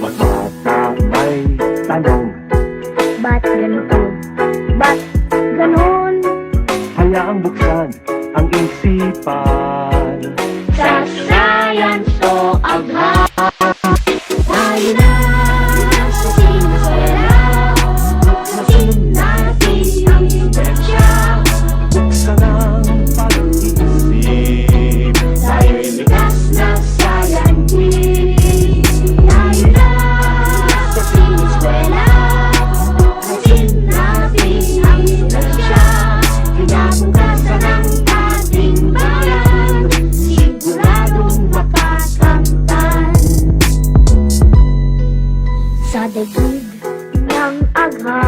Bawat bata may tanong, Ba't ganito? Ba't ganon? hayaang buksan ang isipan. Sa science o agha, tayo na sa siniswela. Buksan natin ang sinesya. Buksan ang pag-iisip. Tayo'y likas na scientist. Tayo na sa siniswela. Buksan natin ang sinesya. Kinabukasan ng ating bayan, siguradong makakamtan. Sa daigdig ng agha,